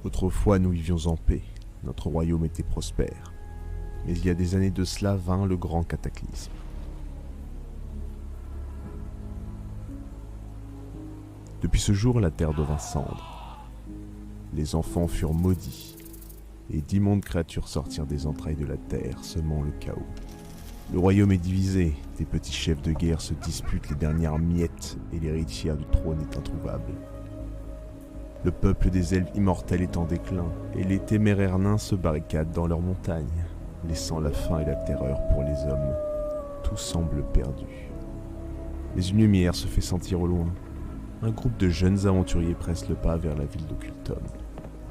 Autrefois, nous vivions en paix. Notre royaume était prospère. Mais il y a des années de cela vint le grand cataclysme. Depuis ce jour, la terre devint cendre. Les enfants furent maudits, et d'immondes créatures sortirent des entrailles de la terre, semant le chaos. Le royaume est divisé, des petits chefs de guerre se disputent les dernières miettes, et l'héritière du trône est introuvable. Le peuple des elfes immortels est en déclin, et les téméraires nains se barricadent dans leurs montagnes, laissant la faim et la terreur pour les hommes. Tout semble perdu. Mais une lumière se fait sentir au loin. Un groupe de jeunes aventuriers presse le pas vers la ville d'Occultum.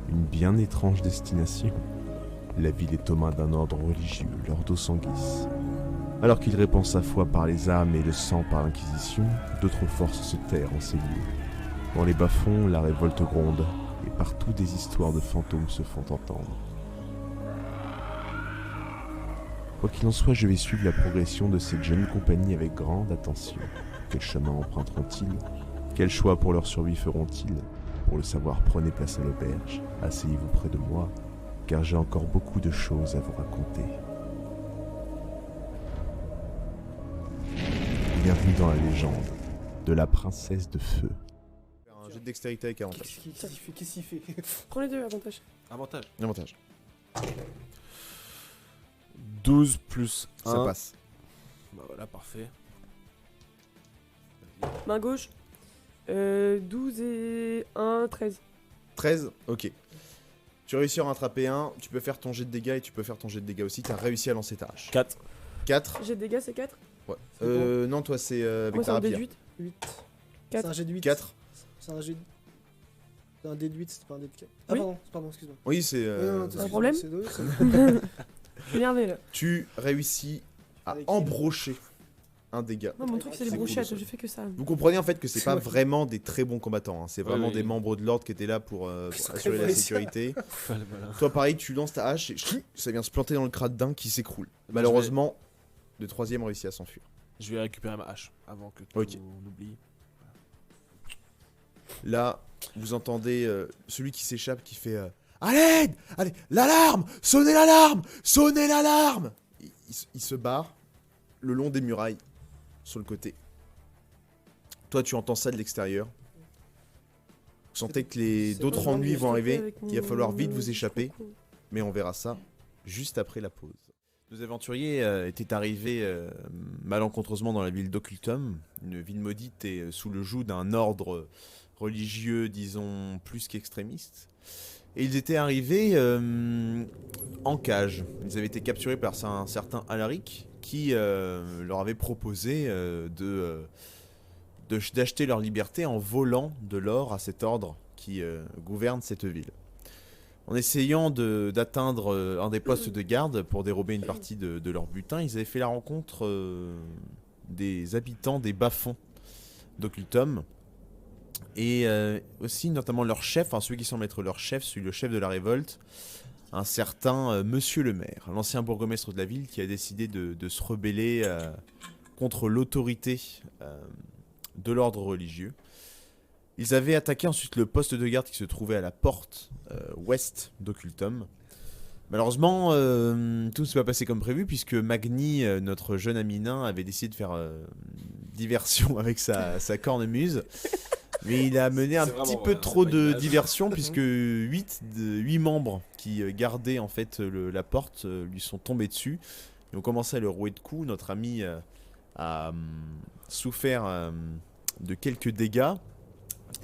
Une bien étrange destination. La ville est aux mains d'un ordre religieux, l'Ordo Sanguis. Alors qu'il répand sa foi par les âmes et le sang par l'Inquisition, d'autres forces se terrent en ces lieux. Dans les bas-fonds, la révolte gronde, et partout des histoires de fantômes se font entendre. Quoi qu'il en soit, je vais suivre la progression de cette jeune compagnie avec grande attention. Quel chemin emprunteront-ils? Quel choix pour leur survie feront-ils? Pour le savoir, prenez place à l'auberge, asseyez-vous près de moi, car j'ai encore beaucoup de choses à vous raconter. Bienvenue dans la légende de la princesse de feu. Un jet de dextérité avec avantage. Qu'est-ce qu'il fait? Prends les deux, avantage. Avantage. 12 plus Ça 1. passe. Bah voilà, parfait. Main gauche. 12 et 1, 13. 13, ok. Tu réussis à en rattraper un, tu peux faire ton jet de dégâts et tu peux faire ton jet de dégâts aussi. Tu as réussi à lancer ta hache. 4. 4. J'ai de dégâts, c'est 4. Ouais. Non, toi c'est avec Moi, ta c'est un rapière. D8. 8. Quatre. C'est un jet de 8. 4. C'est un jet de... C'est un dé de 8, c'est pas un dé de 4. Ah Oui. pardon, excuse-moi. Oui, c'est. Non, un problème c'est deux, c'est- Je suis énervé là. Tu réussis à Avec qui, embrocher un dégât. Non, mon truc, c'est les C'est cool, brochettes. ça. J'ai fait que ça. Vous comprenez en fait que c'est pas Ouais. vraiment des très bons combattants, hein. C'est vraiment oui. des membres de l'ordre qui étaient là pour sont assurer très la bons. sécurité. Voilà. Toi pareil, tu lances ta hache et ça vient se planter dans le crâne d'un qui s'écroule. Malheureusement, le troisième réussit à s'enfuir. Je vais récupérer ma hache avant que tout Ok. on oublie. Là, vous entendez celui qui s'échappe qui fait à l'aide! Allez, l'alarme! Sonnez l'alarme! Sonnez l'alarme! Il se barre le long des murailles, sur le côté. Toi, tu entends ça de l'extérieur. Vous sentez que les C'est d'autres pas ennuis grave, vont je arriver. avec Il va mon- falloir vite vous échapper. trop cool. Mais on verra ça juste après la pause. Nos aventuriers étaient arrivés malencontreusement dans la ville d'Occultum, une ville maudite et sous le joug d'un ordre religieux, disons, plus qu'extrémiste. Et ils étaient arrivés en cage. Ils avaient été capturés par un certain Alaric qui leur avait proposé d'acheter leur liberté en volant de l'or à cet ordre qui gouverne cette ville. En essayant d'atteindre un des postes de garde pour dérober une partie de leur butin, ils avaient fait la rencontre des habitants des bas-fonds d'Occultum. Et aussi notamment leur chef, enfin celui qui semble être leur chef, le chef de la révolte, un certain Monsieur le maire, l'ancien bourgmestre de la ville qui a décidé de se rebeller contre l'autorité de l'ordre religieux. Ils avaient attaqué ensuite le poste de garde qui se trouvait à la porte ouest d'Occultum. Malheureusement, tout ne s'est pas passé comme prévu puisque Magni, notre jeune ami nain, avait décidé de faire diversion avec sa cornemuse. Mais il a mené un petit peu trop de diversion puisque 8 membres qui gardaient en fait la porte lui sont tombés dessus. Ils ont commencé à le rouer de coups. Notre ami a souffert de quelques dégâts.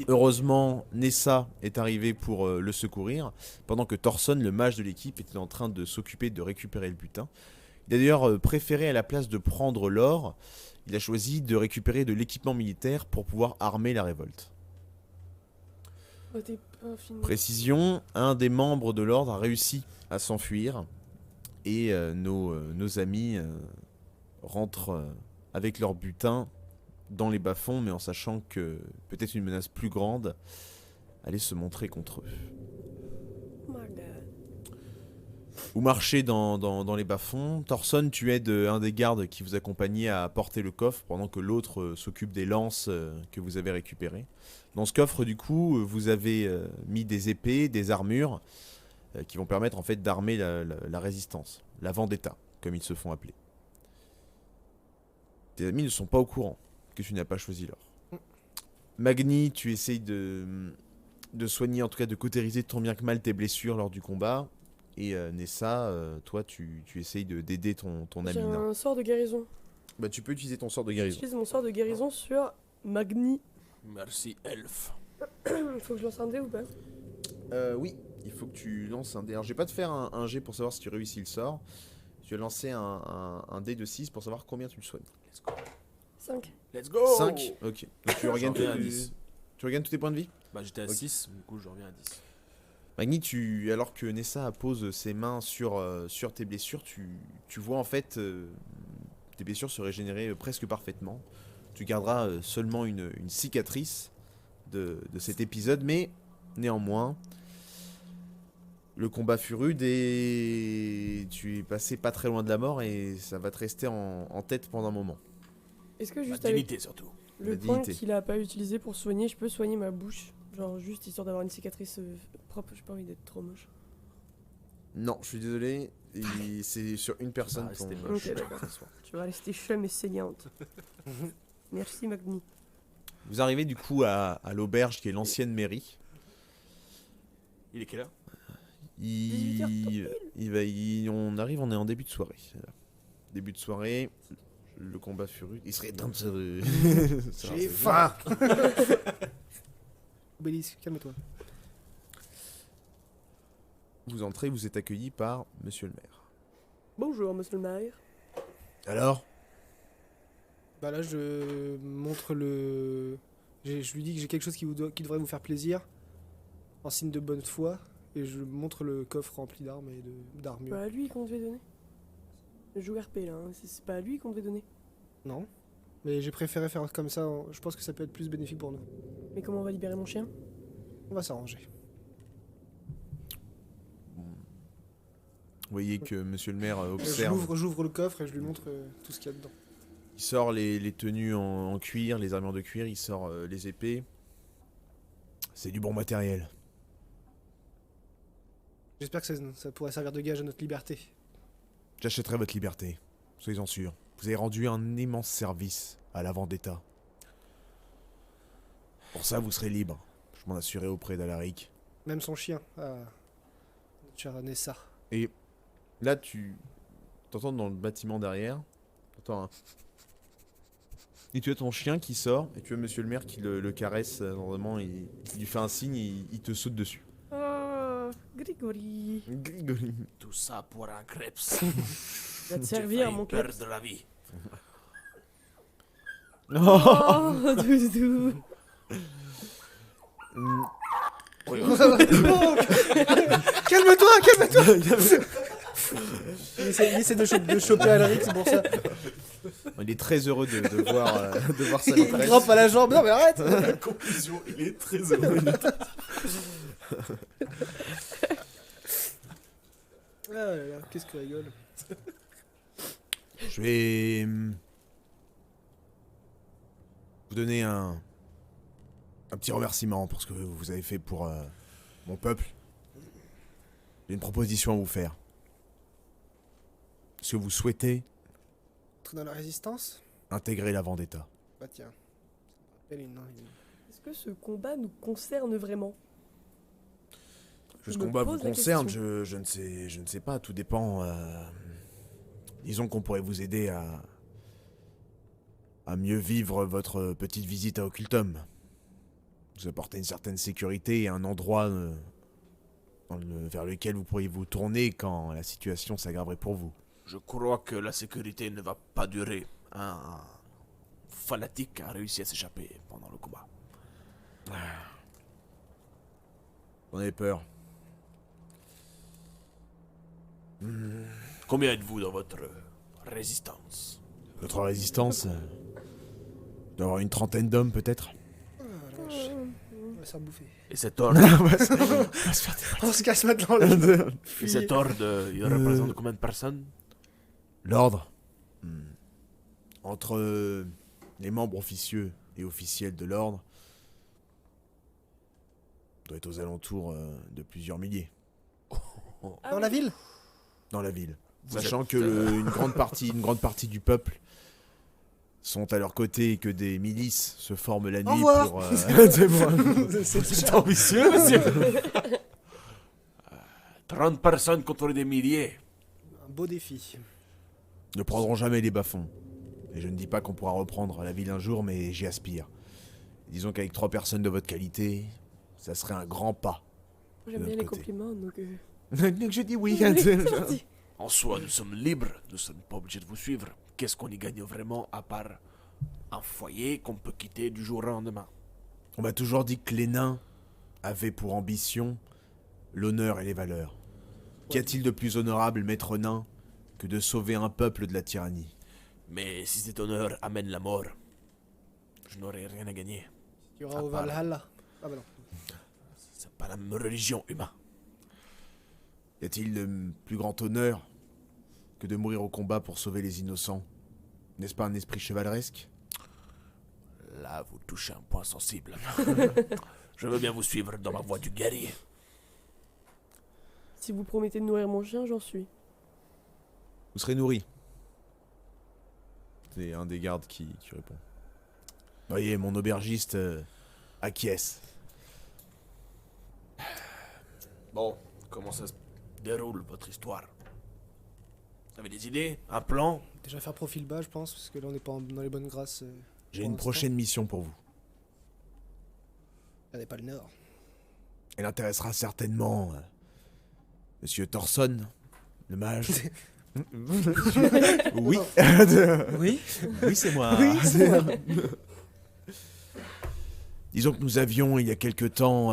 Heureusement, Nessa est arrivée pour le secourir, pendant que Thorson, le mage de l'équipe, était en train de s'occuper de récupérer le butin. Il a d'ailleurs préféré, à la place de prendre l'or, il a choisi de récupérer de l'équipement militaire pour pouvoir armer la révolte. Oh, t'es pas fini. Précision, un des membres de l'ordre a réussi à s'enfuir, et nos amis rentrent avec leur butin dans les bas-fonds, mais en sachant que peut-être une menace plus grande allait se montrer contre eux. Oh my God. Vous marchez dans les bas-fonds. Thorson, tu aides un des gardes qui vous accompagnait à porter le coffre pendant que l'autre s'occupe des lances que vous avez récupérées. Dans ce coffre, du coup, vous avez mis des épées, des armures qui vont permettre en fait d'armer la résistance, la vendetta, comme ils se font appeler. Tes amis ne sont pas au courant que tu n'as pas choisi l'or. Magni, tu essayes de soigner, en tout cas de cautériser tant bien que mal tes blessures lors du combat. Et Nessa, toi, tu essayes d'aider ton J'ai ami nain. un sort de guérison. Bah, tu peux utiliser ton sort de guérison. J'utilise mon sort de guérison sur Magni. Merci, elfe. Faut que je lance un dé ou pas? Oui, il faut que tu lances un dé. Alors, je vais pas te faire un jet pour savoir si tu réussis le sort. Je vais lancer un dé de 6 pour savoir combien tu le soignes. Let's go. 5. Let's go. 5. Ok. Donc, tu regagnes reviens à 10. Tu regagnes tous tes points de vie. Bah j'étais à Ok. 6, du coup je reviens à 10. Magni, alors que Nessa pose ses mains sur tes blessures, tu vois en fait tes blessures se régénérer presque parfaitement. Tu garderas seulement une cicatrice de cet épisode, mais néanmoins, le combat fut rude et tu es passé pas très loin de la mort et ça va te rester en tête pendant un moment. Est-ce que Ma juste avec dignité surtout. le La point dignité. qu'il a pas utilisé pour soigner, je peux soigner ma bouche? Genre juste histoire d'avoir une cicatrice propre, j'ai pas envie d'être trop moche. Non, je suis désolé, c'est sur une personne. Ah, c'était ton- moche. Ok, d'accord. Tu vas rester chum et saignante. Merci Magni. Vous arrivez du coup à l'auberge qui est l'ancienne mairie. Il est quelle heure? On arrive, on est en début de soirée. Voilà. Début de soirée, le combat fut rude. Il serait temps de se... J'ai faim. Obélisque, calme-toi. Vous entrez, vous êtes accueilli par monsieur le maire. Bonjour monsieur le maire. Alors? Bah là, je montre le... Je lui dis que j'ai quelque chose qui devrait vous faire plaisir, en signe de bonne foi, et je montre le coffre rempli d'armes et d'armures. Pas à lui qu'on devait donner. Je joue RP là, hein. C'est pas à lui qu'on devait donner. Non. Mais j'ai préféré faire comme ça, je pense que ça peut être plus bénéfique pour nous. Mais comment on va libérer mon chien? On va s'arranger. Vous voyez que monsieur le maire observe. J'ouvre le coffre et je lui montre tout ce qu'il y a dedans. Il sort les tenues en cuir, les armures de cuir, il sort les épées. C'est du bon matériel. J'espère que ça pourrait servir de gage à notre liberté. J'achèterai votre liberté, soyez-en sûrs. Vous avez rendu un immense service à la Vendetta. Pour ça, vous serez libre. Je m'en assurerai auprès d'Alaric. Même son chien, notre chère Nessa. Et là, tu t'entends dans le bâtiment derrière. T'entends un... Et tu as ton chien qui sort, et tu as monsieur le maire qui le caresse, vraiment, il lui fait un signe, et il te saute dessus. Oh, Grégory. Grigori. Tout ça pour un crêpes. Va te servir mon club. Perdre la vie. Oh, doudou. Calme-toi. Il essaie de choper Alaric, c'est pour ça. Il est très heureux de voir sa Il maîtresse. grimpe à la jambe. Non mais arrête. Conclusion, il est très heureux. Ah là là, qu'est-ce que rigole. Je vais vous donner un petit remerciement pour ce que vous avez fait pour mon peuple. J'ai une proposition à vous faire. Est-ce que vous souhaitez Entrer dans la résistance. intégrer la Vendetta? Bah tiens. Ça me rappelle Est-ce que ce combat nous concerne vraiment? Que Je ce me combat vous pose la concerne, question. je ne sais pas, tout dépend. Disons qu'on pourrait vous aider à mieux vivre votre petite visite à Occultum. Vous apporter une certaine sécurité et un endroit vers lequel vous pourriez vous tourner quand la situation s'aggraverait pour vous. Je crois que la sécurité ne va pas durer. Un fanatique a réussi à s'échapper pendant le combat. J'en ai peur. Combien êtes-vous dans votre résistance? Notre résistance doit avoir une trentaine d'hommes peut-être. Ah la vache. va se faire bouffer. Et cet ordre, On se casse maintenant là. et cet ordre, il représente combien de personnes? L'ordre. Entre les membres officieux et officiels de l'ordre, doit être aux alentours de plusieurs milliers Ah Dans oui. la ville dans la ville. Vous Sachant êtes, que une grande partie du peuple sont à leur côté et que des milices se forment la nuit revoir. pour... C'est C'est ambitieux, monsieur. 30 personnes contre des milliers. un beau défi. Ne prendront jamais les bas-fonds. Et je ne dis pas qu'on pourra reprendre la ville un jour, mais j'y aspire. Disons qu'avec 3 personnes de votre qualité, ça serait un grand pas. J'aime de bien l'autre les côté. compliments, donc. Donc je dis oui. C'est parti. En soi, nous sommes libres, nous ne sommes pas obligés de vous suivre. Qu'est-ce qu'on y gagne vraiment à part un foyer qu'on peut quitter du jour au lendemain? On m'a toujours dit que les nains avaient pour ambition l'honneur et les valeurs. Qu'y a-t-il de plus honorable, maître nain, que de sauver un peuple de la tyrannie? Mais si cet honneur amène la mort, je n'aurai rien à gagner. Il y aura À au part- Valhalla. Ah bah non. C'est pas la même religion, humain. Y a-t-il de plus grand honneur que de mourir au combat pour sauver les innocents? N'est-ce pas un esprit chevaleresque? Là, vous touchez un point sensible. Je veux bien vous suivre dans ma voie du guerrier. Si vous promettez de nourrir mon chien, j'en suis. Vous serez nourri. C'est un des gardes qui répond. Voyez, mon aubergiste acquiesce. Bon, comment ça se déroule, votre histoire? Vous avez des idées? Un plan? Déjà faire profil bas, je pense, parce que là on n'est pas dans les bonnes grâces. J'ai Pour une l'instant. prochaine mission pour vous. Elle n'est pas le nord. Elle intéressera certainement Monsieur Thorson, le mage. Oui. Oui, oui, c'est moi. Disons que nous avions il y a quelque temps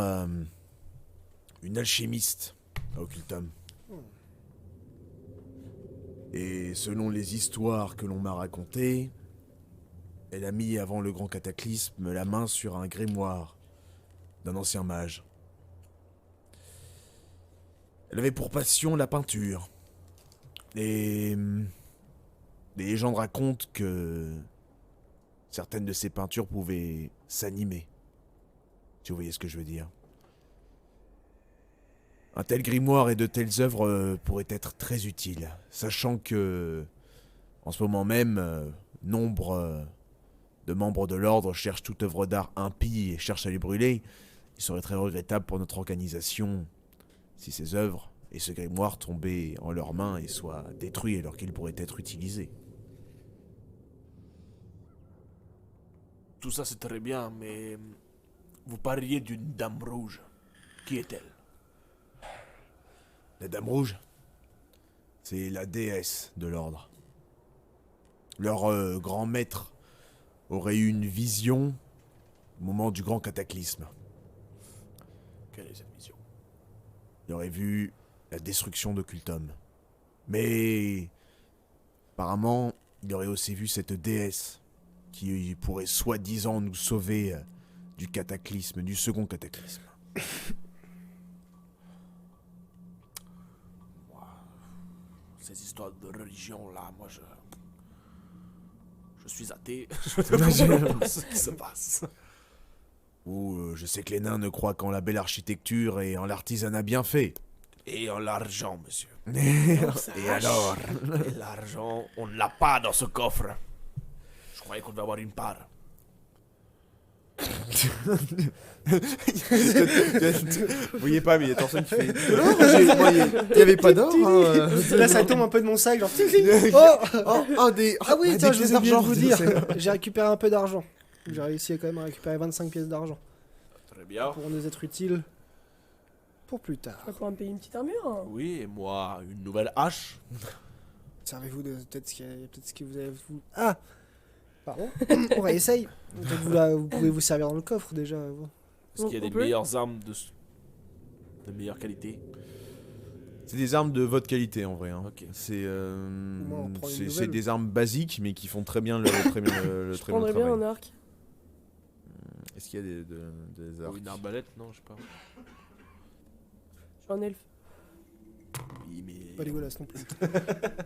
une alchimiste à Occultum. Et selon les histoires que l'on m'a racontées, elle a mis avant le grand cataclysme la main sur un grimoire d'un ancien mage. Elle avait pour passion la peinture. Et les légendes racontent que certaines de ces peintures pouvaient s'animer. Si vous voyez ce que je veux dire. Un tel grimoire et de telles œuvres pourraient être très utiles, sachant que, en ce moment même, nombre de membres de l'ordre cherchent toute œuvre d'art impie et cherchent à les brûler. Il serait très regrettable pour notre organisation si ces œuvres et ce grimoire tombaient en leurs mains et soient détruits alors qu'ils pourraient être utilisés. Tout ça c'est très bien, mais vous parliez d'une dame rouge. Qui est-elle? La Dame Rouge, c'est la déesse de l'ordre. Leur grand maître aurait eu une vision au moment du grand cataclysme. Quelle est cette mission? Il aurait vu la destruction d'Occultum. Mais apparemment, il aurait aussi vu cette déesse qui pourrait soi-disant nous sauver du cataclysme, du second cataclysme. Ces histoires de religion là, moi je suis athée. Je ne comprends pas ce qui se passe. Ou je sais que les nains ne croient qu'en la belle architecture et en l'artisanat bien fait. Et en l'argent, monsieur. Et alors? Et l'argent, on ne l'a pas dans ce coffre. Je croyais qu'on devait avoir une part. Vous voyez pas, mais il y a Thorson qui fait de l'or. Il y avait pas d'or. Là ça tombe un peu de mon sac, genre. Ah oui, tiens, je vous ai oublié de vous dire. J'ai récupéré un peu d'argent. J'ai réussi quand même à récupérer 25 pièces d'argent. Très bien. Pour nous être utiles. Pour plus tard. Pas pour me payer une petite armure. Hein. Oui, et moi, une nouvelle hache. Servez-vous de peut-être ce que vous avez. Ah pardon. On réessaye. Peut-être vous pouvez vous servir dans le coffre déjà. Est-ce qu'il y a On des peut meilleures armes de meilleure qualité? C'est des armes de votre qualité en vrai. Hein. Ok. C'est moins, on prend une c'est nouvelle. des armes basiques mais qui font très bien le très bien Je très bon prendrais bien travail. un arc. Est-ce qu'il y a des Ou arcs? une arbalète, non, je sais pas. Je suis un elfe. Oui, mais. Pas dégueulasse non plus.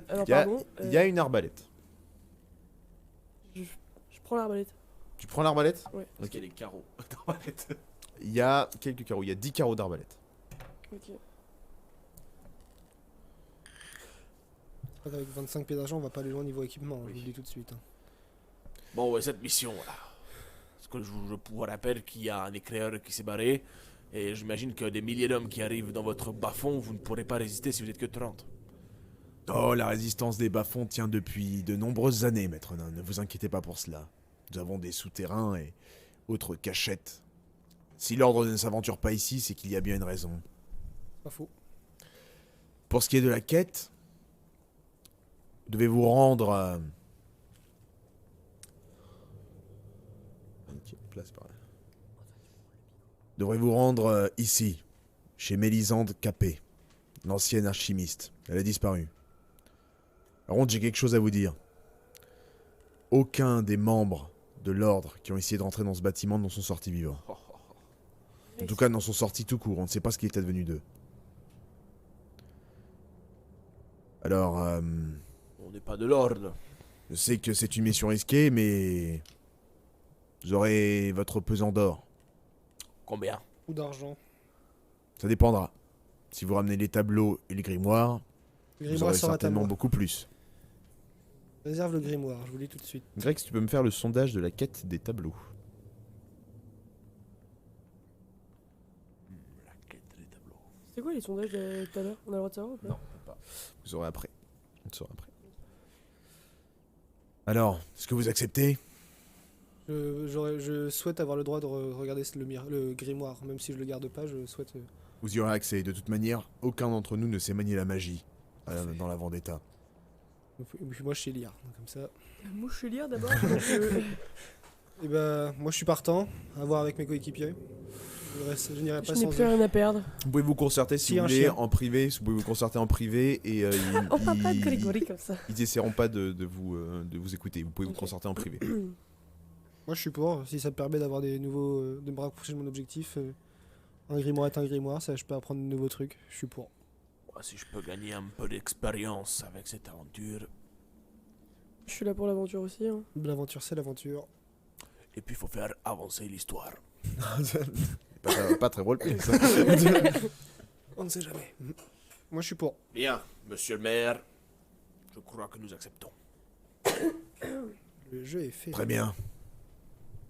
Alors, Il y a- pardon. Il y a une arbalète. Je prends l'arbalète. Tu prends l'arbalète? Parce qu'il y a des carreaux d'arbalète. Il y a quelques carreaux, il y a 10 carreaux d'arbalète. Ok. Avec 25 pieds d'argent, on va pas aller loin niveau équipement, je vous le dis tout de suite. Hein. Bon, ouais, cette mission là. Parce que je vous rappelle qu'il y a un éclaireur qui s'est barré. Et j'imagine que des milliers d'hommes qui arrivent dans votre bas-fond, vous ne pourrez pas résister si vous êtes que 30. Oh, la résistance des bas-fonds tient depuis de nombreuses années, maître nain. Ne vous inquiétez pas pour cela. Nous avons des souterrains et autres cachettes. Si l'ordre ne s'aventure pas ici, c'est qu'il y a bien une raison. Pas faux. Pour ce qui est de la quête, vous devez vous rendre à... Ok, place par là. Devrez vous rendre ici, chez Mélisande Capet, l'ancienne alchimiste. Elle a disparu. Par contre, j'ai quelque chose à vous dire. Aucun des membres de l'ordre qui ont essayé de rentrer dans ce bâtiment n'en sont sortis vivants. En tout cas, n'en sont sortis tout court. On ne sait pas ce qui est advenu d'eux. Alors, On n'est pas de l'ordre. je sais que c'est une mission risquée, mais vous aurez votre pesant d'or. Combien? Ou d'argent. Ça dépendra. Si vous ramenez les tableaux et les grimoires, Le vous grimoire aurez sera à certainement moi. beaucoup plus. Réserve le grimoire, je vous le dis tout de suite. Greg, si tu peux me faire le sondage de la quête des tableaux. La quête des tableaux. C'est quoi les sondages de tout à l'heure? On a le droit de savoir ou pas? Non. Vous aurez après. On te saura après. Alors, est-ce que vous acceptez? Je souhaite avoir le droit de regarder le grimoire, même si je le garde pas, je souhaite... Vous y aurez accès. De toute manière, aucun d'entre nous ne sait manier la magie dans la Vendetta. Et puis moi je sais lire, donc comme ça. Moi, je suis lire d'abord. Et bah, moi je suis partant, à voir avec mes coéquipiers. Je n'irai Je pas n'ai sans plus eux. rien à perdre. Vous pouvez vous concerter si Si, vous un voulez chien. en privé. Vous pouvez vous concerter en privé et On parle pas de Grégory comme ça. ils essaieront pas de vous écouter. Vous pouvez vous Ok. concerter en privé. Moi je suis pour, si ça me permet d'avoir des nouveaux... de me rapprocher de mon objectif. Un grimoire est un grimoire, ça je peux apprendre de nouveaux trucs, je suis pour. Moi, si je peux gagner un peu d'expérience avec cette aventure. Je suis là pour l'aventure aussi. Hein. L'aventure c'est l'aventure. Et puis, il faut faire avancer l'histoire. pas très roleplay ça. On ne sait jamais. Moi je suis pour. Bien, monsieur le maire. Je crois que nous acceptons. Le jeu est fait. Très bien.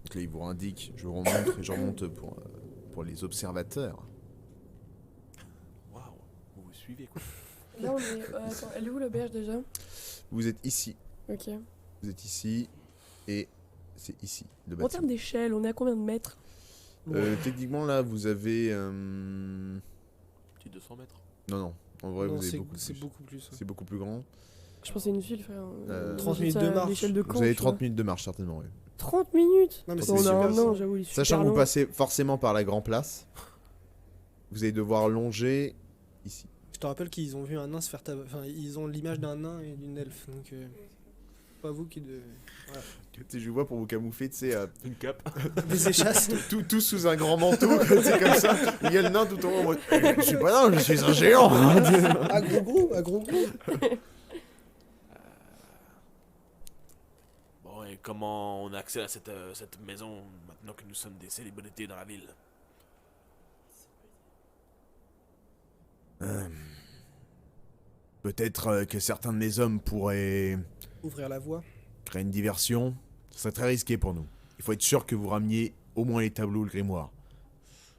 Donc là, il vous indique, je remonte et je remonte pour les observateurs. Waouh, vous me suivez quoi. Là, on est. Attends, elle est où l'auberge déjà? Vous êtes ici. Ok. Vous êtes ici et c'est ici le En bâtiment. termes d'échelle, on est à combien de mètres? Techniquement là, vous avez Petit 200 mètres. non, en vrai Non, vous avez c'est beaucoup c'est plus. beaucoup plus. C'est beaucoup plus grand. Je pensais une ville, frère. 30 J'ai minutes ça de à marche. l'échelle de Vous Caen, avez tu 30 vois. minutes de marche certainement. Oui. 30 minutes. Non mais C'est c'est On a super un ça. an, j'avoue, il est Sachant super que vous long. passez forcément par la Grand Place, vous allez devoir longer ici. Je te rappelle qu'ils ont vu un nain se faire Enfin, ils ont l'image d'un nain et d'une elfe, donc... pas vous qui de... Tu sais, je vois pour vous camoufler, tu sais, Une cape. Des échasses. tout sous un grand manteau, c'est comme ça. Il y a le nain tout en haut en mode, je suis pas nain, je suis un géant. À gros gros. Bon, et comment on a accès à cette maison maintenant que nous sommes des célébrités dans la ville? Peut-être que certains de mes hommes pourraient Ouvrir la voie. créer une diversion. Ce serait très risqué pour nous. Il faut être sûr que vous rameniez au moins les tableaux ou le grimoire.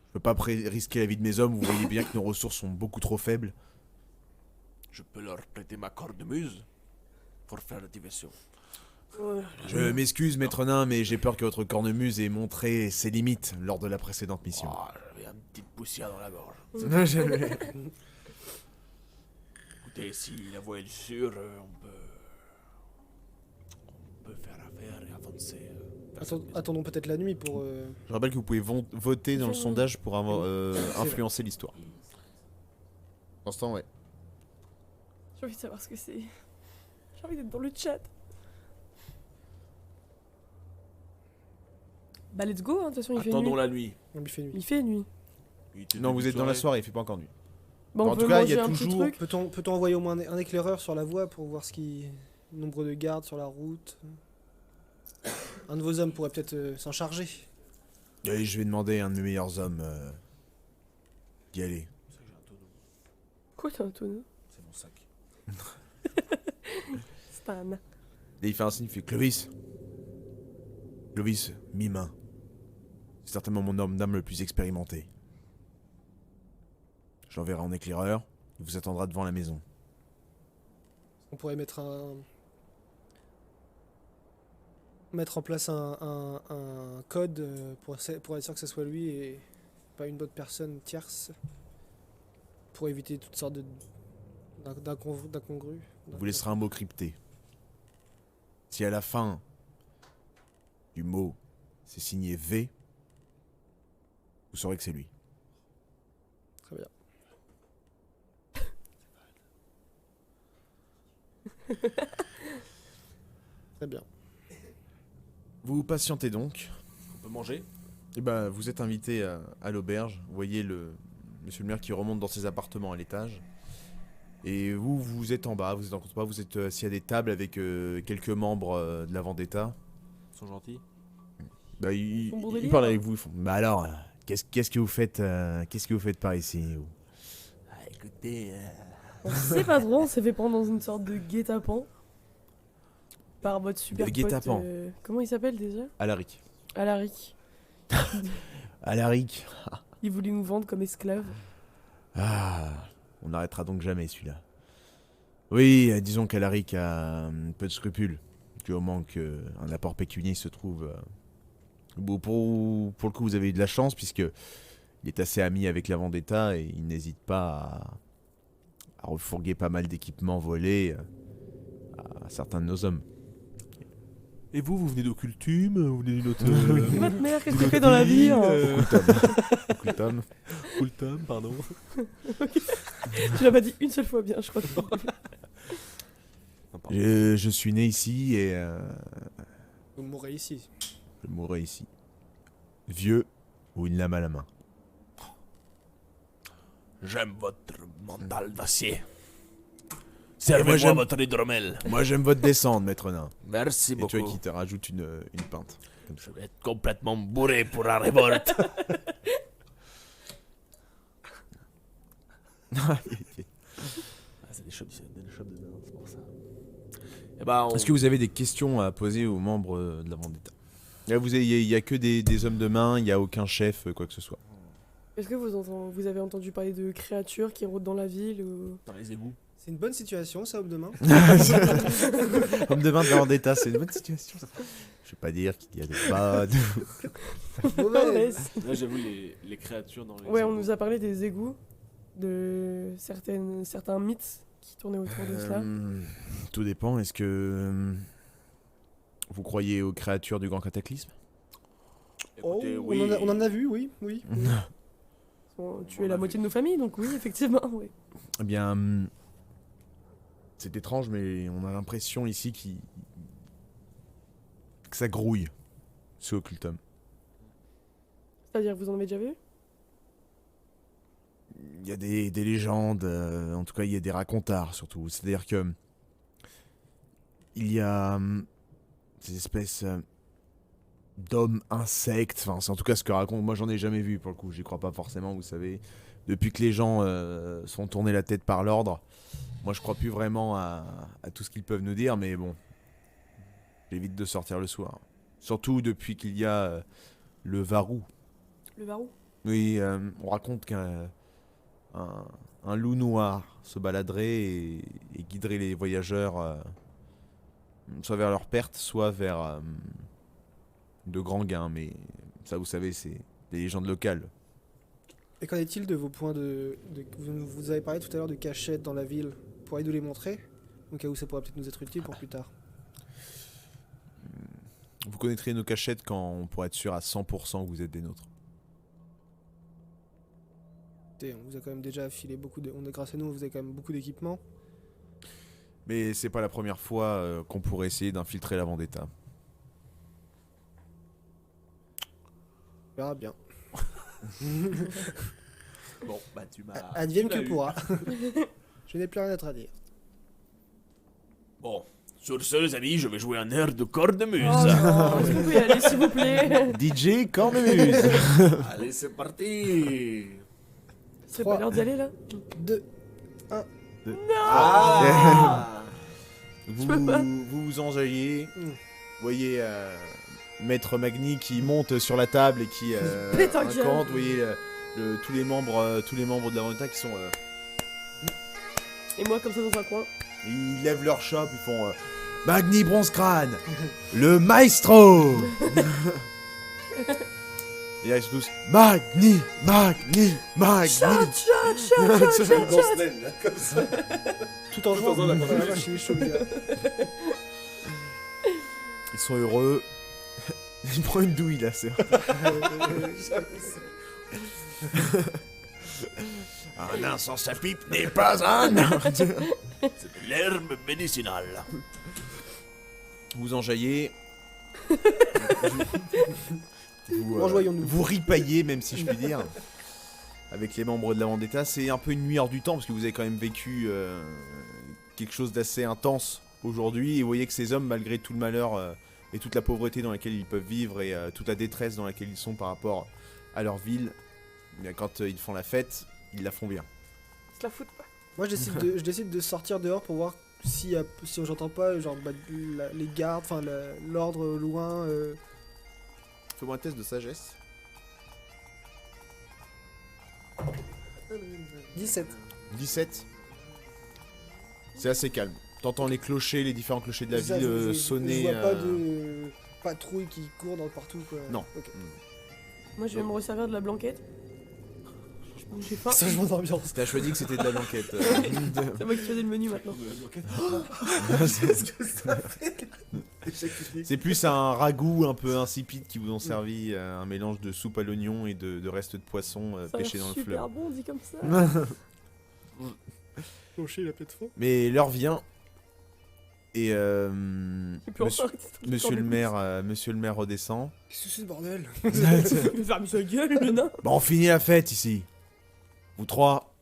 Je peux pas risquer la vie de mes hommes. Vous voyez bien que nos ressources sont beaucoup trop faibles. Je peux leur prêter ma cornemuse pour faire la diversion. Ouais. Je m'excuse, maître nain, mais j'ai peur que votre cornemuse ait montré ses limites lors de la précédente mission. Oh, j'avais une petite poussière dans la gorge. Écoutez, si la voie est sûre, on peut faire affaire et avancer. vers cette maison. Attendons peut-être la nuit pour... Je rappelle que vous pouvez voter dans le sondage pour influencer l'histoire. Pour l'instant, ouais. J'ai envie de savoir ce que c'est. J'ai envie d'être dans le chat. Bah let's go, hein, de toute façon il fait Attendons nuit. la nuit. On lui fait nuit. Il fait nuit. Non, vous êtes dans la soirée, il fait pas encore nuit. Bon, En on tout peut cas, il y manger a un petit toujours- truc. Peut-on envoyer au moins un éclaireur sur la voie pour voir nombre de gardes sur la route? Un de vos hommes pourrait peut-être s'en charger. Et je vais demander à un de mes meilleurs hommes d'y aller. Quoi, t'as un tonneau? C'est mon sac. C'est un... Et il fait un signe, il fait Clovis. Clovis, mi-main. C'est certainement mon homme d'âme le plus expérimenté. J'enverrai en éclaireur, il vous attendra devant la maison. On pourrait mettre en place un code pour être sûr que ce soit lui et pas une autre personne tierce. Pour éviter toutes sortes d'incongrus. Il vous laissera un mot crypté. Si à la fin du mot c'est signé V, vous saurez que c'est lui. Très bien. Très bien. Vous patientez donc. On peut manger? Et ben, vous êtes invité à l'auberge. Vous voyez monsieur le maire qui remonte dans ses appartements à l'étage. Et vous êtes en bas, vous êtes en contrebas, vous êtes assis à des tables avec quelques membres de la Vendetta. Ils sont gentils. Bah, ils Son bon ils délire. parlent avec vous, ils font. Bah alors, qu'est-ce que vous faites par ici vous Écoutez, On sait pas trop, on s'est fait prendre dans une sorte de guet-apens. Par votre super Le pote... guet-apens. Comment il s'appelle déjà? Alaric. Alaric. Alaric. Il voulait nous vendre comme esclaves. Ah, on n'arrêtera donc jamais celui-là. Oui, disons qu'Alaric a peu de scrupules. Du moment qu'un apport pécunier se trouve. Bon, pour le coup, vous avez eu de la chance, puisque il est assez ami avec la Vendetta et il n'hésite pas à refourguer pas mal d'équipements volés à certains de nos hommes. et vous venez d'Occultum? Vous venez d'une autre... Votre mère, qu'est-ce qu'elle fait dans la vie hein Occultum. Occultum, pardon. Tu l'as pas dit une seule fois bien, je crois. Non, pardon. Je suis né ici et Vous mourrez ici. je mourrai ici. Vieux ou une lame à la main. J'aime votre mental d'acier. moi, Servez-moi j'aime- votre hydromel. Moi j'aime votre descente, maître nain. Merci Et tu vois beaucoup. qu'il te rajoute une pinte. Comme ça. Je vais être complètement bourré pour la révolte. Ah, c'est des shops de nains, c'est pour ça. Eh ben, Est-ce que vous avez des questions à poser aux membres de la Vendetta? Là, il y a que des hommes de main, il n'y a aucun chef, quoi que ce soit. Est-ce que vous avez entendu parler de créatures qui rôdent dans la ville ou... dans les égouts. C'est une bonne situation, ça, homme de main. Homme de main de la Vendetta, c'est une bonne situation. Ça. Je vais pas dire qu'il y a des bad. Mauvaise. Là, j'avoue, les créatures dans les Ouais, on égouts. nous a parlé des égouts, de certains mythes qui tournaient autour de cela. Tout dépend. Est-ce que vous croyez aux créatures du grand cataclysme? Écoutez, Oh, oui. on en a vu, oui. Oui. Bon, tu es la moitié de nos familles, donc oui, effectivement, oui. Eh bien, c'est étrange, mais on a l'impression ici que ça grouille, ce occultum. C'est-à-dire que vous en avez déjà vu? Il y a des légendes, en tout cas il y a des racontards surtout. C'est-à-dire que il y a ces espèces d'hommes insectes, enfin c'est en tout cas ce que raconte. Moi j'en ai jamais vu pour le coup, j'y crois pas forcément, vous savez. Depuis que les gens se sont tournés la tête par l'ordre, moi je crois plus vraiment à tout ce qu'ils peuvent nous dire, mais bon, j'évite de sortir le soir. Surtout depuis qu'il y a le Varou. Le varou? Oui, on raconte qu'un loup noir se baladerait et guiderait les voyageurs soit vers leur perte, soit vers de grands gains. Mais ça, vous savez, c'est des légendes locales. Et qu'en est-il de vos points vous avez parlé tout à l'heure de cachettes dans la ville. Pourriez nous les montrer? Au cas où ça pourrait peut-être nous être utile pour plus tard. Vous connaîtrez nos cachettes quand on pourra être sûr à 100% que vous êtes des nôtres. Écoutez, on vous a quand même déjà filé grâce à nous, on vous a quand même beaucoup d'équipements. Mais c'est pas la première fois qu'on pourrait essayer d'infiltrer la Vendetta. On verra bien. Bon, bah tu m'as. Advienne tu l'as que eu. pourra. Je n'ai plus rien d'autre à dire. Bon, sur ce, les amis, je vais jouer un air de cornemuse. Oh non, est-ce que vous pouvez y aller, s'il vous plaît? DJ Cornemuse. Allez, c'est parti. Ce serait pas l'heure d'y aller là? 2. Ah Vous peux pas. vous enjaillez. Vous voyez Maître Magni qui monte sur la table et qui pète un câble. incante. Vous voyez tous les membres de la Vendetta qui sont Et moi, comme ça, dans un coin. ils lèvent leur chope, ils font Magni Bronze-Crâne, le maestro. Et là ils sont tous Magni. Chat, Tout en jouant dans la vache, il est chaud, le gars. Ils sont heureux. Il prend une douille là, c'est vrai. Un nain sans sa pipe n'est pas un nain. C'est de l'herbe médicinale. Vous enjaillez. vous, Enjoyons-nous. vous ripaillez, même si je puis dire, avec les membres de la Vendetta. C'est un peu une nuit hors du temps, parce que vous avez quand même vécu quelque chose d'assez intense aujourd'hui. Et vous voyez que ces hommes, malgré tout le malheur et toute la pauvreté dans laquelle ils peuvent vivre, et toute la détresse dans laquelle ils sont par rapport à leur ville, eh bien, quand ils font la fête, ils la font bien. Se la foutent pas. Moi, je décide de sortir dehors pour voir si j'entends pas genre les gardes, enfin l'ordre au loin. Fais-moi un test de sagesse. 17. 17. C'est assez calme. T'entends les clochers, les différents clochers de la Ça, ville je sonner. vois pas de patrouille qui court dans partout quoi. Non. Ok. Moi, je vais me resservir de la blanquette. J'ai faim. Changement d'ambiance. T'as choisi que c'était de la blanquette. C'est moi qui faisais le menu maintenant. C'est plus un ragoût un peu insipide qui vous ont servi, un mélange de soupe à l'oignon et de restes de poisson Ça a pêchés dans l'air le super fleuve. bon dit comme ça. Clocher, il a peut-être faim. Mais l'heure vient et Et puis monsieur, enfin, monsieur le maire redescend. Qu'est-ce que c'est ce bordel? Il veut fermer sa gueule, le nain. Bon, on finit la fête ici. Vous trois,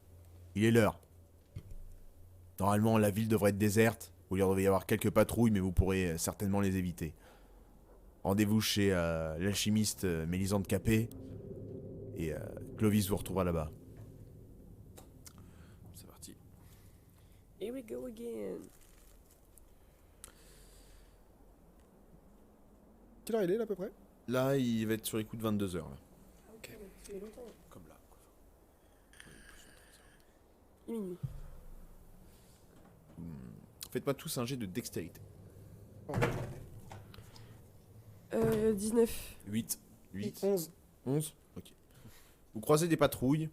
il est l'heure. Normalement, la ville devrait être déserte. Il devrait y avoir quelques patrouilles, mais vous pourrez certainement les éviter. Rendez-vous chez l'alchimiste Mélisande Capet. Et Clovis vous retrouvera là-bas. C'est parti. Here we go again. Quelle heure il est là à peu près? Là, il va être sur les coups de 22h. Ok, ça fait longtemps. Comme là. Il est minuit. Faites-moi tous un jet de dextérité. 19. 8. 8. 11. 11. Ok. Vous croisez des patrouilles.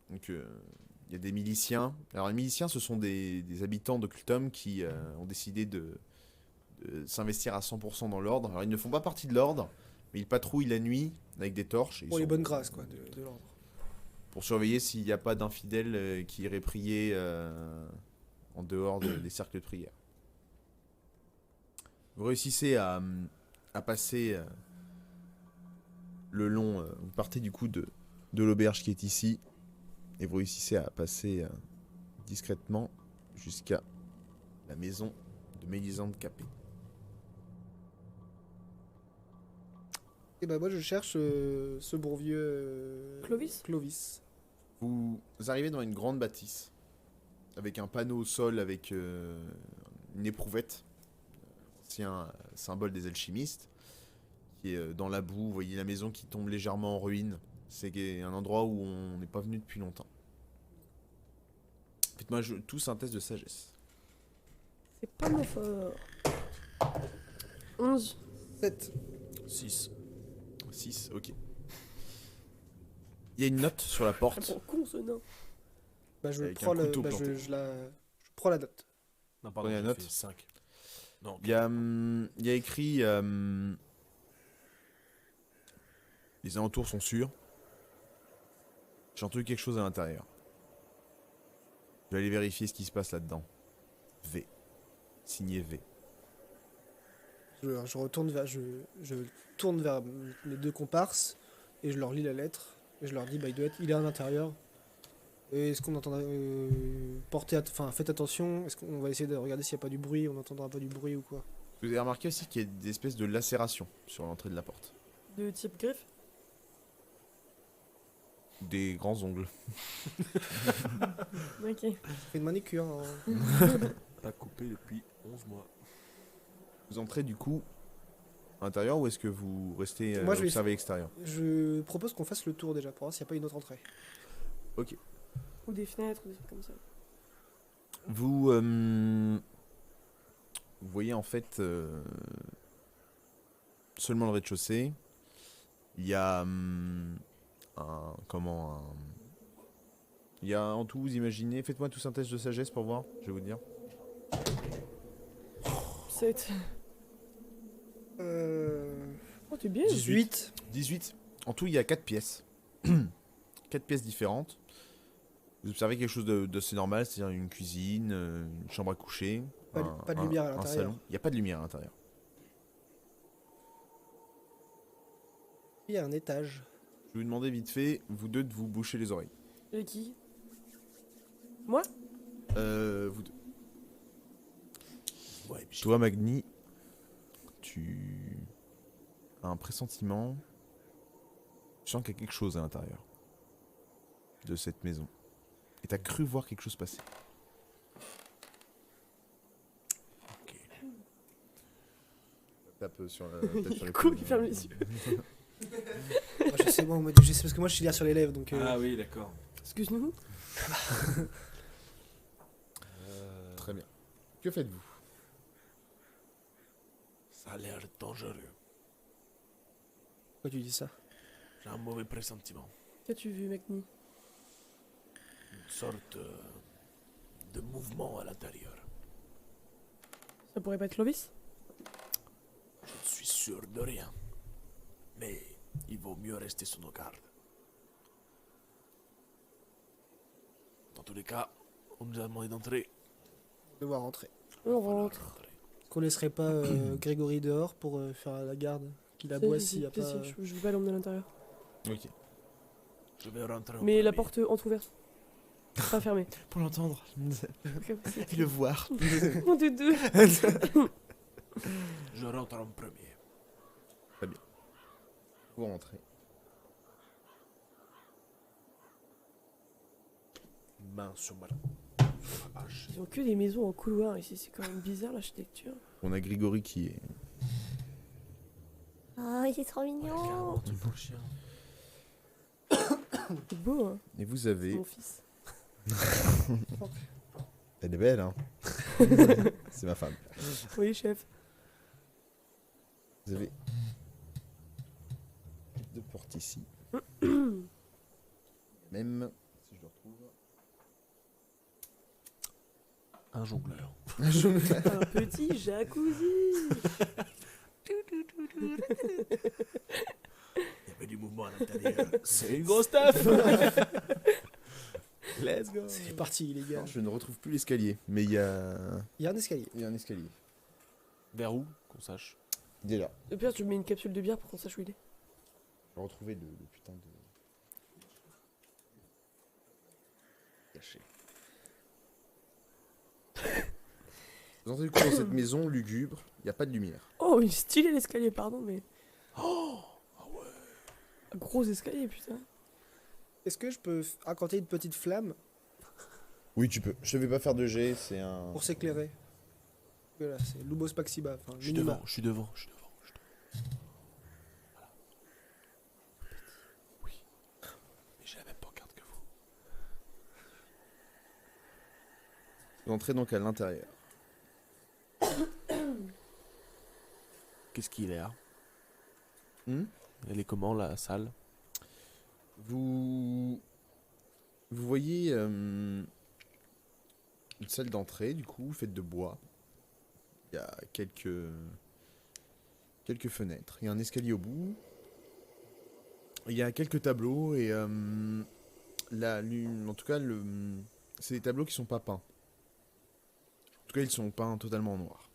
Donc, il y a des miliciens. Alors, les miliciens, ce sont des habitants d'Occultum qui ont décidé de s'investir à 100% dans l'ordre. Alors, ils ne font pas partie de l'ordre, mais ils patrouillent la nuit avec des torches. Pour les bonnes grâces quoi, de l'ordre. Pour surveiller s'il n'y a pas d'infidèles qui iraient prier en dehors des cercles de prière. Vous réussissez à passer le long. Vous partez du coup de l'auberge qui est ici. Et vous réussissez à passer discrètement jusqu'à la maison de Mélisande Capet. Et bah moi je cherche ce bon vieux Clovis. Vous arrivez dans une grande bâtisse avec un panneau au sol avec une éprouvette, ancien symbole des alchimistes, qui est dans la boue. Vous voyez la maison qui tombe légèrement en ruine. C'est un endroit où on n'est pas venu depuis longtemps. Faites-moi tous un test de sagesse. C'est pas mon fort. 11. 7. 6. 6, ok. Il y a une note sur la C'est porte. bon con ce nain. Bah je Avec prends un couteau planté. je prends la note. Non, Prenez la note. 5. Non, Il y a écrit les alentours sont sûrs. J'ai entendu quelque chose à l'intérieur. Je vais aller vérifier ce qui se passe là-dedans. V. Signé V. Je tourne vers mes deux comparses. et je leur lis la lettre. Et je leur dis, bah, il est à l'intérieur. Et est-ce qu'on entendra faites attention. Est-ce qu'on va essayer de regarder s'il n'y a pas du bruit, on n'entendra pas du bruit ou quoi. Vous avez remarqué aussi qu'il y a des espèces de lacérations sur l'entrée de la porte. De type griffe. Des grands ongles. Ok. Ça fait une manicure. Hein. Pas coupé depuis 11 mois. Vous entrez du coup à l'intérieur ou est-ce que vous restez Moi, je vais- observer l'extérieur? Je propose qu'on fasse le tour déjà pour voir s'il n'y a pas une autre entrée. Ou des fenêtres, ou des trucs comme ça. Vous voyez en fait seulement le rez-de-chaussée. Il y a il y a en tout, vous imaginez, faites-moi tous un test de sagesse pour voir, je vais vous dire. 7. Oh, t'es bien. 18. 18. En tout, il y a 4 pièces. 4 pièces différentes. Vous observez quelque chose d'assez normal, c'est-à-dire une cuisine, une chambre à coucher. Pas de lumière à un l'intérieur. salon. Il n'y a pas de lumière à l'intérieur. Il y a un étage. Je vais vous demander vite fait, vous deux, de vous boucher les oreilles. Et qui? Moi? Vous deux. Ouais, puis Toi, Magni, tu as un pressentiment. Tu sens qu'il y a quelque chose à l'intérieur de cette maison. Et t'as cru voir quelque chose passer. Tape sur la tête sur Du les coup, poules. il ferme les yeux. Moi, je sais, je sais parce que moi je suis lire sur les lèvres donc. Ah oui, d'accord. Excuse-nous. Très bien. Que faites-vous? Ça a l'air dangereux. Pourquoi tu dis ça? J'ai un mauvais pressentiment. Qu'as-tu vu, Macni? Une sorte de mouvement à l'intérieur. Ça pourrait pas être Clovis? Je ne suis sûr de rien. Mais il vaut mieux rester sur nos gardes. Dans tous les cas, on nous a demandé d'entrer. Devoir rentrer. On Voilà, rentre. rentrer. Qu'on laisserait pas Grégory dehors pour faire la garde, qu'il aboie s'il y a pas. Je veux pas l'emmener à l'intérieur. Ok. Je vais rentrer en Mais la premier. porte entrouverte. Pas fermée. Pour l'entendre. Comme ça. Et le voir. On est deux. Je rentre en premier. Vous rentrez. Main sur ma hache. Ils ont que des maisons en couloir ici, c'est quand même bizarre l'architecture. On a Grégory qui est. Ah, il est trop Ouais, mignon. carrément, tu prends le chien. C'est beau, hein. Et vous C'est avez. mon fils. Elle est belle, hein. C'est ma femme. Oui, chef. Vous avez deux portes ici. Même si je le retrouve. Un jongleur. Un petit jacuzzi. Il y avait du mouvement à l'intérieur. C'est une grosse taf. Let's go. C'est parti, les gars. Je ne retrouve plus l'escalier, mais il y a Il y a un escalier. un escalier. Vers où, qu'on sache? Il est là. Au pire, tu mets une capsule de bière pour qu'on sache où il est. Je vais retrouver le putain de. Caché. Vous entrez du coup dans cette maison lugubre, il n'y a pas de lumière. Oh, il est stylé l'escalier, pardon, mais. Oh, un gros escalier, putain. Est-ce que je peux raconter une petite flamme Oui, tu peux. Je ne vais pas faire de jet, c'est un. pour s'éclairer? Voilà, c'est Lubos Paxiba. Enfin, Je suis minima. devant, je suis devant, je suis devant. Voilà. Oui. Mais j'ai la même pancarte que vous. Vous entrez donc à l'intérieur. Qu'est-ce qu'il est là? Hmm. Elle est comment, la salle? Vous voyez une salle d'entrée, du coup, faite de bois. Il y a quelques fenêtres. Il y a un escalier au bout. Il y a quelques tableaux et en tout cas, c'est des tableaux qui sont pas peints. En tout cas, ils sont peints totalement en noir.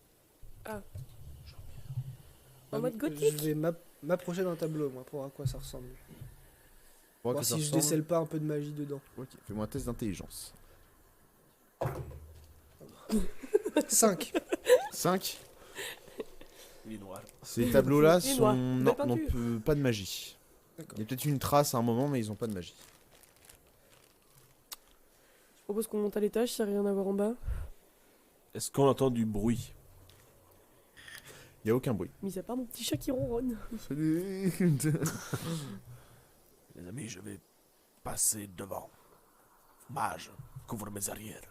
En mode gothique. Je vais m'approcher d'un tableau, moi, pour voir à quoi ça ressemble. Voir Voir que ça si je ressemble. décèle pas un peu de magie dedans. Ok, fais-moi un test d'intelligence. 5. 5. Il est noir. Ces tableaux-là Il est sont. noir. Non, Belle peinture. pas de magie. D'accord. Il y a peut-être une trace à un moment, mais ils ont pas de magie. Je propose qu'on monte à l'étage s'il n'y a rien à voir en bas. Est-ce qu'on entend du bruit? Il y a aucun bruit. Mis à part mon petit chat qui ronronne. Les amis, je vais passer devant. Mage, couvre mes arrières.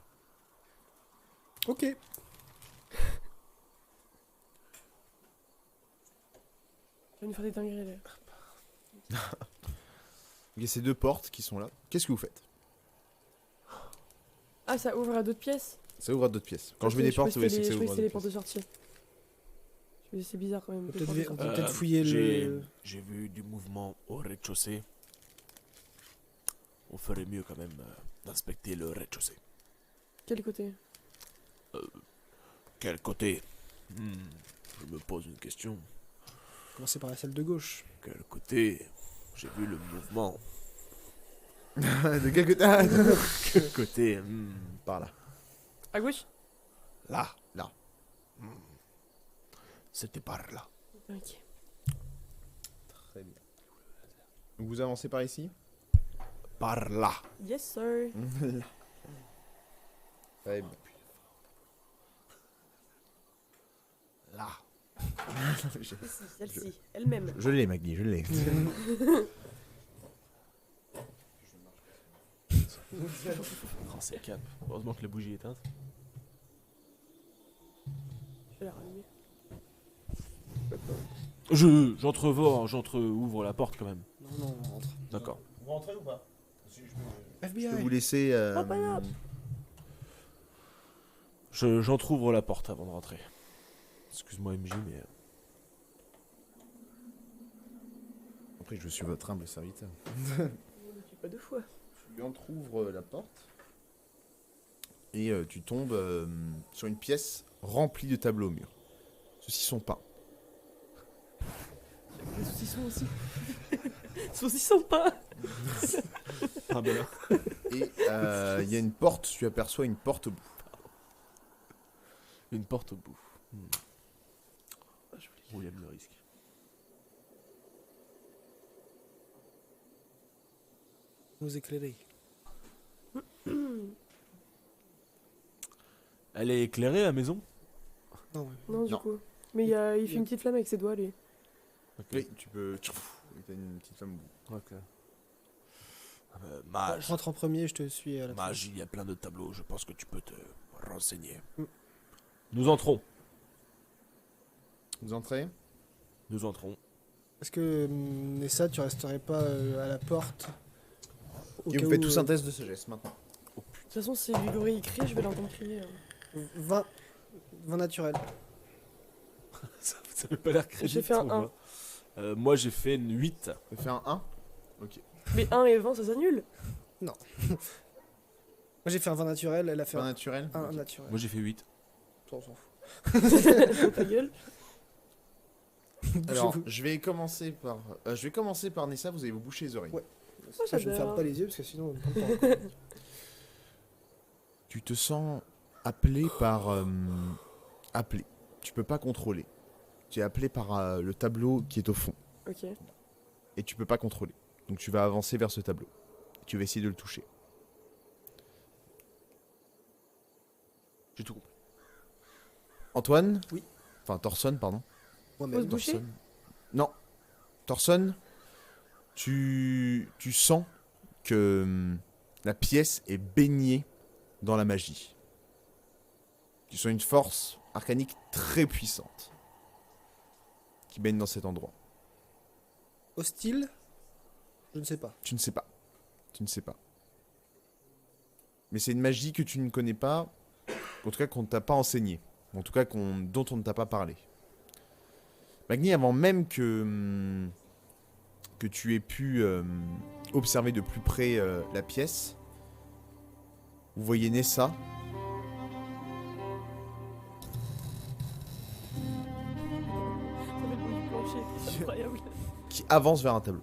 Ok. Je vais nous faire des dingueries là. Il y a ces deux portes qui sont là. Qu'est-ce que vous faites? Ah, ça ouvre à d'autres pièces. Ça ouvre à d'autres pièces. Quand je mets Ok, des portes, croyais oui, c'est que ça je croyais ouvre à c'était les d'autres portes de pièces. sortie. Je me dis, c'est bizarre quand même. On de peut portes de sortie. peut-être fouiller J'ai le. j'ai vu du mouvement au rez-de-chaussée. On ferait mieux quand même d'inspecter le rez-de-chaussée. Quel côté? Quel côté? Je me pose une question. Commencer par la salle de gauche. Quel côté? J'ai vu le mouvement. De quel côté? Ah, Quel côté? par là. À gauche? Là. Là. C'était par là. Ok. Très bien. Donc vous avancez par ici? Par là. Yes, sir. Très bien. Là. Celle-ci, elle-même. Je l'ai, Magni, je l'ai. Oh, c'est cap. Heureusement que la bougie est éteinte. Je vais la rallumer. J'entre-ouvre la porte quand même. Non, non, on rentre. D'accord. Vous rentrez ou pas? Je FBI. peux vous laisser. Hop, hop. J'entrouvre la porte avant de rentrer. Excuse-moi MJ, mais... Après, je suis votre humble serviteur. Je suis pas deux fois. Tu lui entrouvres la porte. Et tu tombes sur une pièce remplie de tableaux au mur. Ceux-ci sont peints. Les saucissons aussi. Saucissons pas. Ah ben là. Et il y a une porte, tu aperçois une porte au bout. Une porte au bout. William le risque. Nous éclairer. Elle est éclairée la maison? Non, ouais. Non, du Non. coup. Mais il fait une petite flamme avec ses doigts, lui. Ok. Oui, tu peux. T'as une petite flamme au bout. Ok. Mage. Rentre en premier, je te suis à la fin. Mage, il y a plein de tableaux. Je pense que tu peux te renseigner. Nous entrons. Vous entrez? Nous entrons. Est-ce que Nessa, tu resterais pas à la porte au Et cas vous faites où, tous un test de sagesse maintenant. De toute façon, si Grégory il crie, je vais l'entendre crier. 20 naturel. Ça fait pas l'air crédible. J'ai fait un pour moi. Moi j'ai fait une 8. Tu fais un 1? Mais 1 et 20, ça s'annule. Moi j'ai fait un 20 naturel, elle a fait Pas un naturel? 1 Ok. naturel. Moi j'ai fait 8. Ça, on s'en fout. Ta gueule. Alors, Bouchez-vous. je vais commencer par Nessa, vous allez vous boucher les oreilles. Ouais. Oh, Ça, je ne j'adore. ferme pas les yeux parce que sinon on ne prend pas. Tu te sens appelé par. Appelé. Tu peux pas contrôler. Tu es appelé par le tableau qui est au fond. Ok. Et tu peux pas contrôler. Donc tu vas avancer vers ce tableau. Tu vas essayer de le toucher. J'ai tout compris. Antoine? Oui. Enfin, Thorson, pardon. Moi-même. Faut se boucher. Thorson. Non. Thorson, tu sens que la pièce est baignée dans la magie. Tu sens une force arcanique très puissante qui baigne dans cet endroit. Hostile. Je ne sais pas. Tu ne sais pas. Tu ne sais pas. Mais c'est une magie que tu ne connais pas, en tout cas qu'on ne t'a pas enseignée, en tout cas dont on ne t'a pas parlé. Magni, avant même que tu aies pu observer de plus près la pièce, vous voyez Nessa Ça fait le bruit du plancher. C'est incroyable. qui avance vers un tableau.